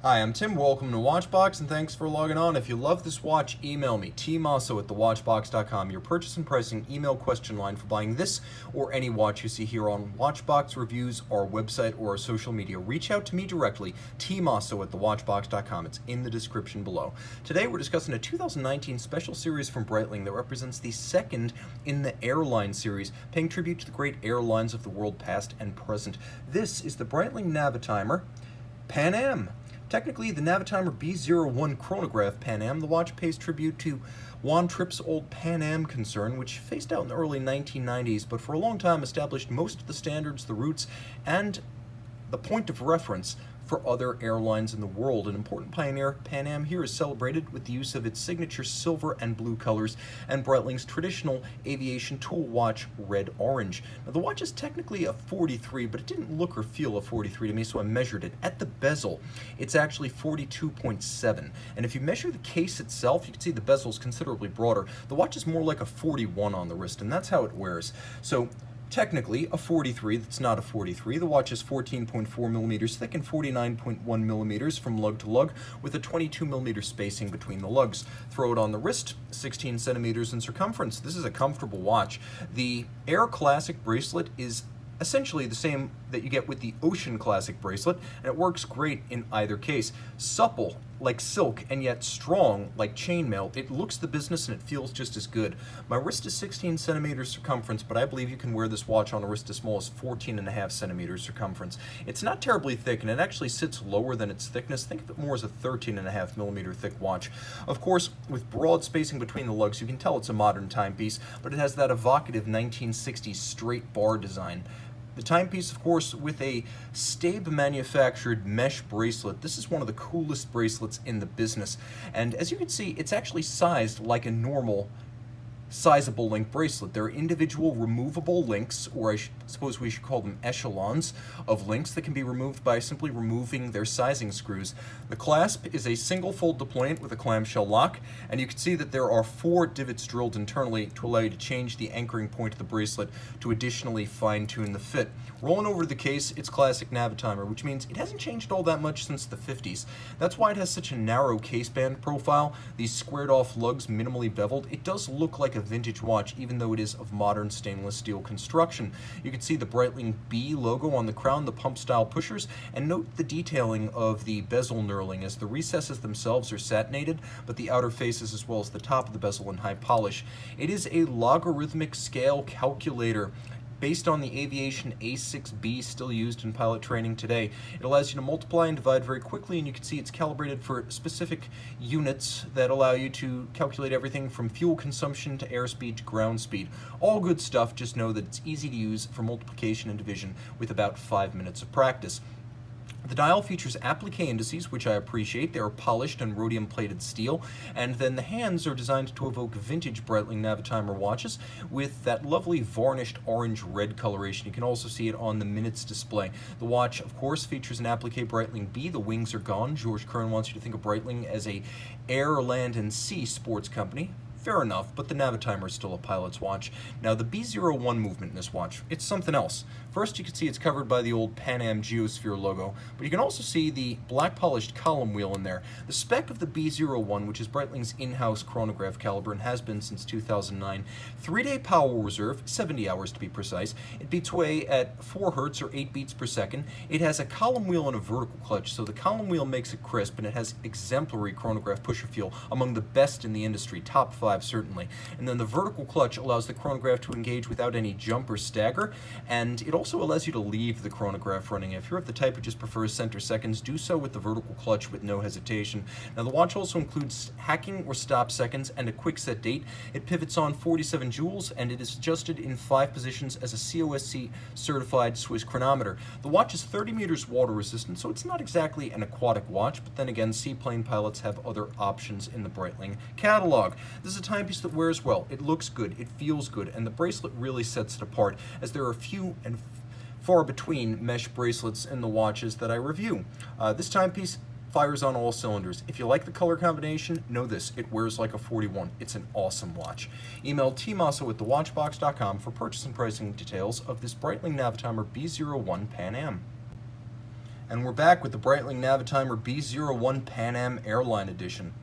Hi, I'm Tim. Welcome to Watchbox, and thanks for logging on. If you love this watch, email me, tmosso at thewatchbox.com. Your purchase and pricing email question line for buying this or any watch you see here on Watchbox Reviews, our website, or our social media. Reach out to me directly, tmosso at thewatchbox.com. It's in the description below. Today we're discussing a 2019 special series from Breitling that represents the second in the airline series, paying tribute to the great airlines of the world past and present. This is the Breitling Navitimer Pan Am. Technically, the Navitimer B01 Chronograph Pan Am, the watch pays tribute to Juan Tripp's old Pan Am concern, which phased out in the early 1990s, but for a long time established most of the standards, the routes, and the point of reference for other airlines in the world. An important pioneer, Pan Am here is celebrated with the use of its signature silver and blue colors and Breitling's traditional aviation tool watch, red-orange. Now, the watch is technically a 43, but it didn't look or feel a 43 to me, so I measured it. At the bezel, it's actually 42.7, and if you measure the case itself, you can see the bezel is considerably broader. The watch is more like a 41 on the wrist, and that's how it wears. So technically a 43 that's not a 43. The watch is 14.4 millimeters thick and 49.1 millimeters from lug to lug, with a 22 millimeter spacing between the lugs. Throw it on the wrist, 16 centimeters in circumference. This is a comfortable watch. The Air Classic bracelet is essentially the same that you get with the Ocean Classic bracelet, and it works great in either case. Supple like silk and yet strong like chainmail. It looks the business and it feels just as good. My wrist is 16 centimeters circumference, but I believe you can wear this watch on a wrist as small as 14.5 centimeters circumference. It's not terribly thick, and it actually sits lower than its thickness. Think of it more as a 13.5 millimeter thick watch. Of course, with broad spacing between the lugs, you can tell it's a modern timepiece, but it has that evocative 1960s straight bar design. The timepiece, of course, with a Stabe-manufactured mesh bracelet. This is one of the coolest bracelets in the business. And as you can see, it's actually sized like a normal sizable link bracelet. There are individual removable links, or I suppose we should call them echelons of links that can be removed by simply removing their sizing screws. The clasp is a single fold deployant with a clamshell lock, and you can see that there are 4 divots drilled internally to allow you to change the anchoring point of the bracelet to additionally fine-tune the fit. Rolling over to the case, it's classic Navitimer, which means it hasn't changed all that much since the 50s. That's why it has such a narrow caseband profile, these squared off lugs minimally beveled. It does look like a vintage watch, even though it is of modern stainless steel construction. You can see the Breitling B logo on the crown, the pump style pushers, and note the detailing of the bezel knurling, as the recesses themselves are satinated, but the outer faces as well as the top of the bezel in high polish. It is a logarithmic scale calculator based on the Aviation A6B still used in pilot training today. It allows you to multiply and divide very quickly, and you can see it's calibrated for specific units that allow you to calculate everything from fuel consumption to airspeed to ground speed. All good stuff, just know that it's easy to use for multiplication and division with about 5 minutes of practice. The dial features applique indices, which I appreciate. They are polished and rhodium-plated steel, and then the hands are designed to evoke vintage Breitling Navitimer watches with that lovely varnished orange-red coloration. You can also see it on the minutes display. The watch, of course, features an applique Breitling B. The wings are gone. George Kern wants you to think of Breitling as a air, land, and sea sports company. Fair enough, but the Navitimer is still a pilot's watch. Now, the B01 movement in this watch, it's something else. First, you can see it's covered by the old Pan Am Geosphere logo, but you can also see the black polished column wheel in there. The spec of the B01, which is Breitling's in-house chronograph caliber and has been since 2009, 3-day power reserve, 70 hours to be precise. It beats away at 4 hertz or 8 beats per second. It has a column wheel and a vertical clutch, so the column wheel makes it crisp, and it has exemplary chronograph pusher feel, among the best in the industry, top 5 certainly. And then the vertical clutch allows the chronograph to engage without any jump or stagger, and it also allows you to leave the chronograph running. If you're of the type who just prefers center seconds, do so with the vertical clutch with no hesitation. Now, the watch also includes hacking or stop seconds and a quick set date. It pivots on 47 joules, and it is adjusted in 5 positions as a COSC certified Swiss chronometer. The watch is 30 meters water resistant, so it's not exactly an aquatic watch, but then again, seaplane pilots have other options in the Breitling catalog. This is a timepiece that wears well. It looks good, it feels good, and the bracelet really sets it apart, as there are few and far between mesh bracelets in the watches that I review. This timepiece fires on all cylinders. If you like the color combination, know this, it wears like a 41. It's an awesome watch. Email tmosso at thewatchbox.com for purchase and pricing details of this Breitling Navitimer B01 Pan Am. And we're back with the Breitling Navitimer B01 Pan Am Airline Edition.